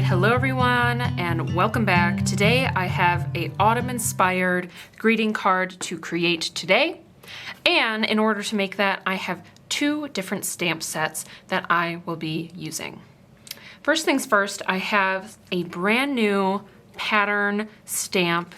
Hello everyone and welcome back. Today I have a autumn inspired greeting card to create today. And in order to make that, I have two different stamp sets that I will be using. First things first, I have a brand new pattern stamp.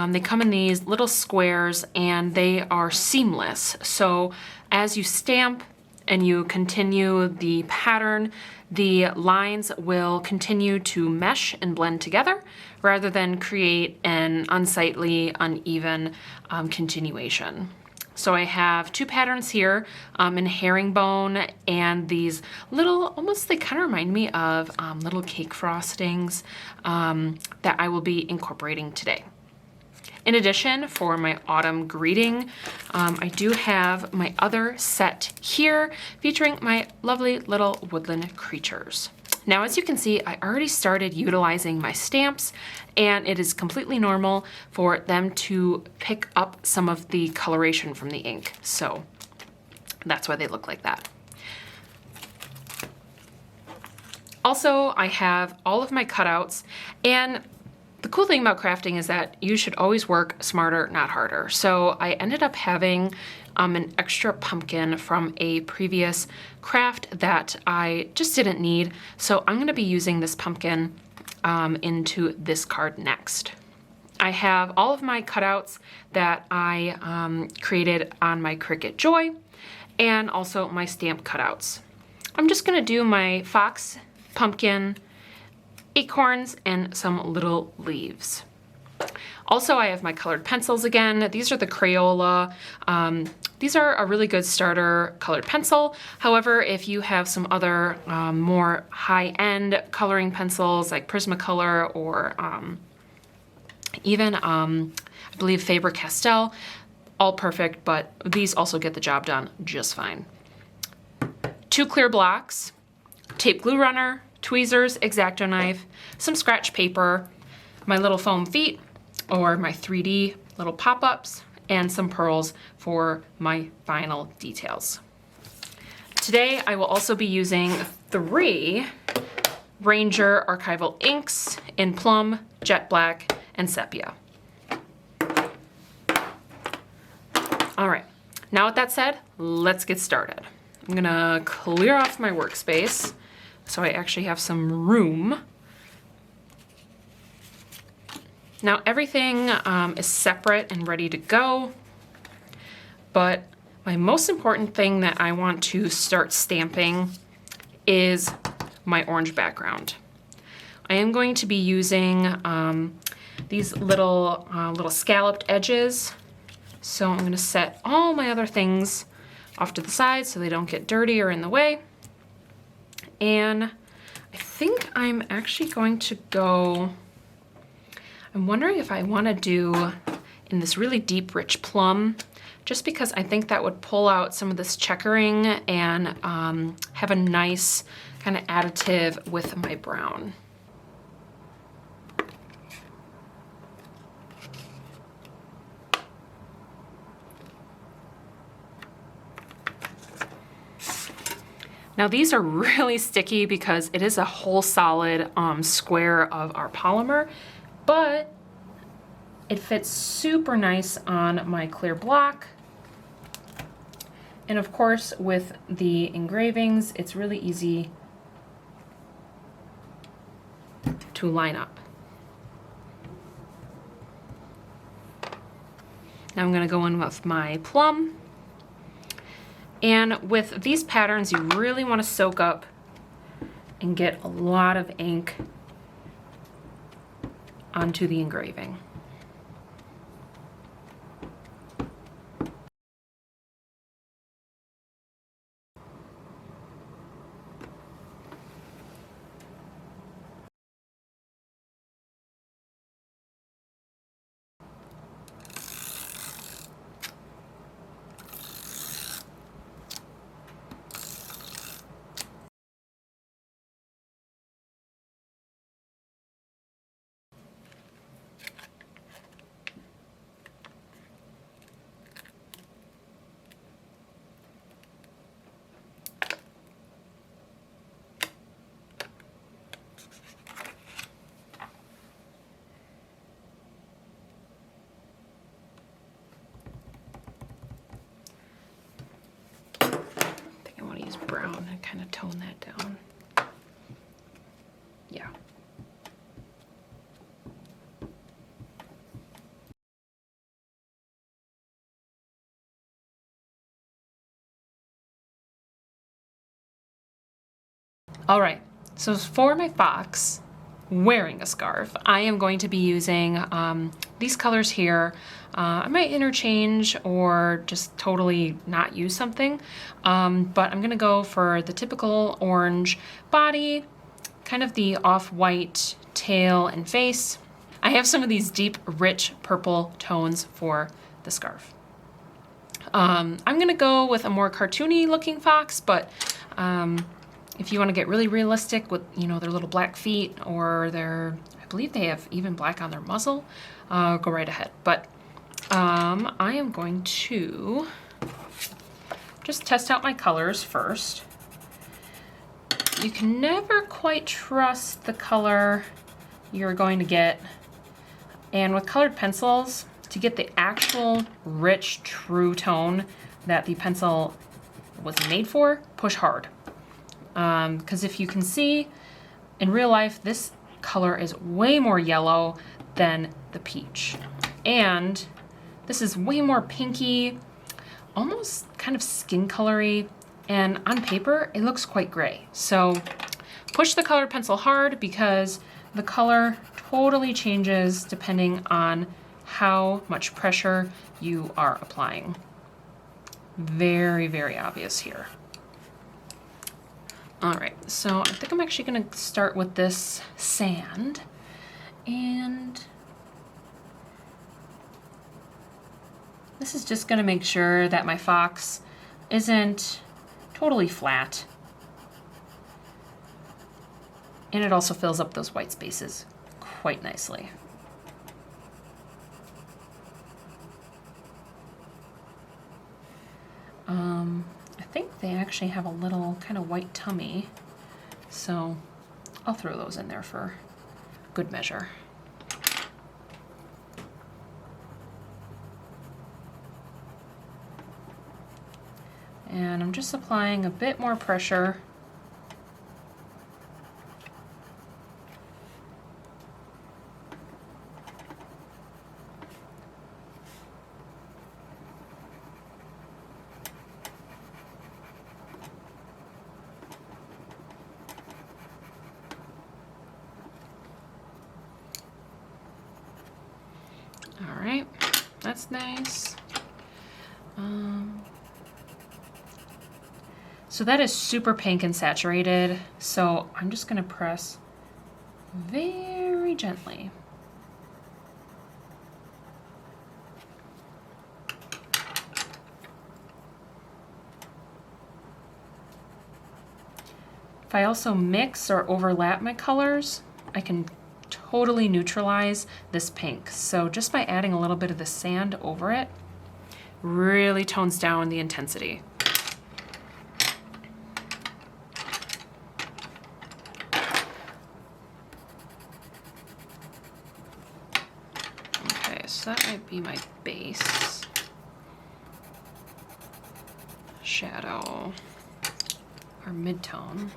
They come in these little squares and they are seamless. So as you stamp and you continue the pattern, the lines will continue to mesh and blend together rather than create an unsightly, uneven continuation. So I have two patterns here in herringbone and these little, almost they kind of remind me of little cake frostings that I will be incorporating today. In addition, for my autumn greeting, I do have my other set here featuring my lovely little woodland creatures. Now, as you can see, I already started utilizing my stamps and it is completely normal for them to pick up some of the coloration from the ink. So that's why they look like that. Also, I have all of my cutouts, and the cool thing about crafting is that you should always work smarter, not harder. So I ended up having an extra pumpkin from a previous craft that I just didn't need. So I'm gonna be using this pumpkin into this card next. I have all of my cutouts that I created on my Cricut Joy and also my stamp cutouts. I'm just gonna do my fox, pumpkin, acorns, and some little leaves. Also, I have my colored pencils again. These are the Crayola. These are a really good starter colored pencil. However, if you have some other more high-end coloring pencils like Prismacolor or even, I believe, Faber-Castell, all perfect, but these also get the job done just fine. Two clear blocks, tape glue runner, tweezers, X-Acto knife, some scratch paper, my little foam feet, or my 3D little pop-ups, and some pearls for my final details. Today, I will also be using 3 Ranger archival inks in plum, jet black, and sepia. All right, now with that said, let's get started. I'm gonna clear off my workspace so I actually have some room. Now everything is separate and ready to go, but my most important thing that I want to start stamping is my orange background. I am going to be using these little scalloped edges. So I'm gonna set all my other things off to the side so they don't get dirty or in the way. And I think I'm actually going to go, I'm wondering if I want to do in this really deep, rich plum, just because I think that would pull out some of this checkering and have a nice kind of additive with my brown. Now these are really sticky because it is a whole solid square of our polymer, but it fits super nice on my clear block. And of course, with the engravings, it's really easy to line up. Now I'm gonna go in with my plum. And with these patterns, you really want to soak up and get a lot of ink onto the engraving. brown and kind of tone that down. Yeah. All right, so for my fox wearing a scarf, I am going to be using these colors here. I might interchange or just totally not use something, but I'm gonna go for the typical orange body, kind of the off-white tail and face. I have some of these deep, rich purple tones for the scarf. I'm gonna go with a more cartoony looking fox, but if you want to get really realistic with, you know, their little black feet or their, I believe they have even black on their muzzle, go right ahead. But I am going to just test out my colors first. You can never quite trust the color you're going to get. And with colored pencils, to get the actual rich, true tone that the pencil was made for, push hard. Because if you can see, in real life, this color is way more yellow than the peach. And this is way more pinky, almost kind of skin colory, and on paper, it looks quite gray. So push the colored pencil hard because the color totally changes depending on how much pressure you are applying. Very, very obvious here. All right, so I think I'm actually gonna start with this sand, and this is just gonna make sure that my fox isn't totally flat. And it also fills up those white spaces quite nicely. I think they actually have a little kind of white tummy, so I'll throw those in there for good measure. And I'm just applying a bit more pressure. All right, that's nice. So that is super pink and saturated, so I'm just gonna press very gently. If I also mix or overlap my colors, I can totally neutralize this pink. So just by adding a little bit of the sand over it, really tones down the intensity. Okay, so that might be my base shadow or mid-tone.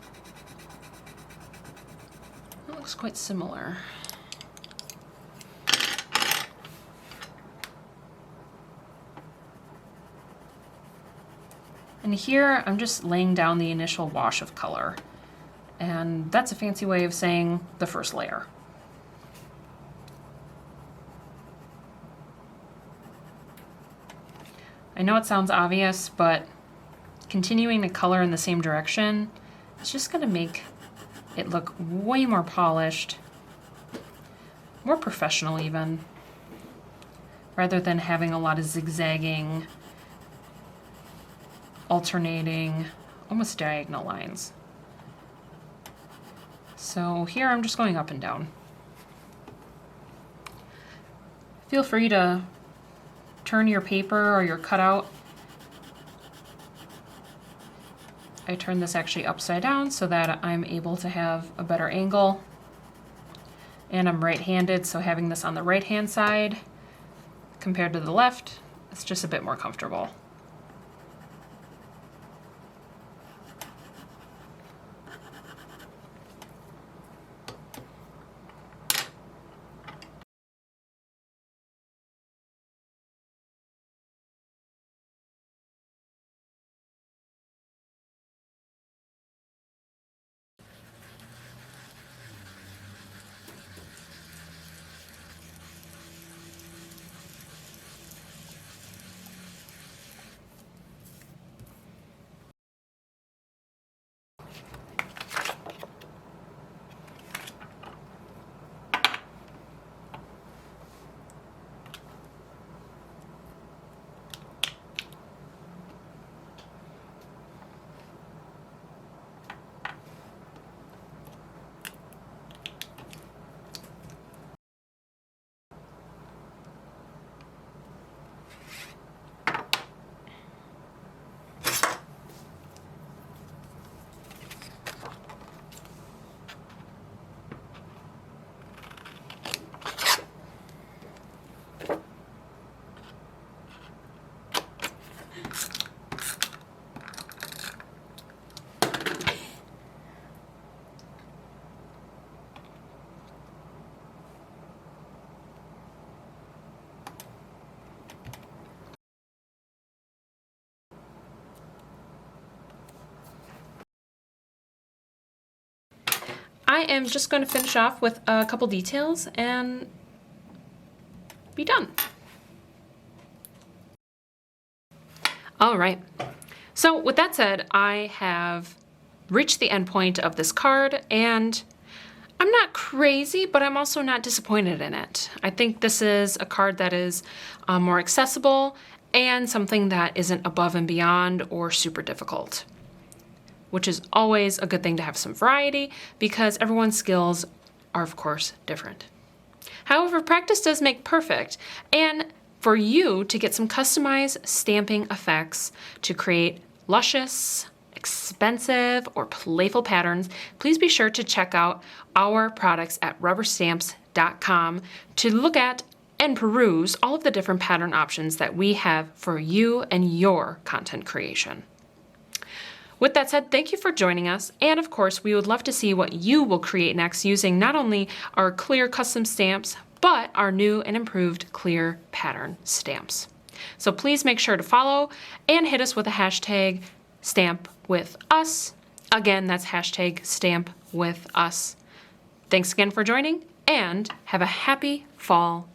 That looks quite similar. And here I'm just laying down the initial wash of color. And that's a fancy way of saying the first layer. I know it sounds obvious, but continuing to color in the same direction is just gonna make it look way more polished, more professional even, rather than having a lot of zigzagging, alternating, almost diagonal lines. So here I'm just going up and down. Feel free to turn your paper or your cutout. I turn this actually upside down so that I'm able to have a better angle. And I'm right-handed, so having this on the right-hand side compared to the left, it's just a bit more comfortable. I am just going to finish off with a couple details and be done. All right. So with that said, I have reached the end point of this card, and I'm not crazy, but I'm also not disappointed in it. I think this is a card that is more accessible and something that isn't above and beyond or super difficult, which is always a good thing to have some variety because everyone's skills are, of course, different. However, practice does make perfect, and for you to get some customized stamping effects to create luscious, expensive, or playful patterns, please be sure to check out our products at RubberStamps.com to look at and peruse all of the different pattern options that we have for you and your content creation. With that said, thank you for joining us, and of course, we would love to see what you will create next using not only our clear custom stamps, but our new and improved clear pattern stamps. So please make sure to follow and hit us with a hashtag stamp with us. Again, that's hashtag stamp with us. Thanks again for joining, and have a happy fall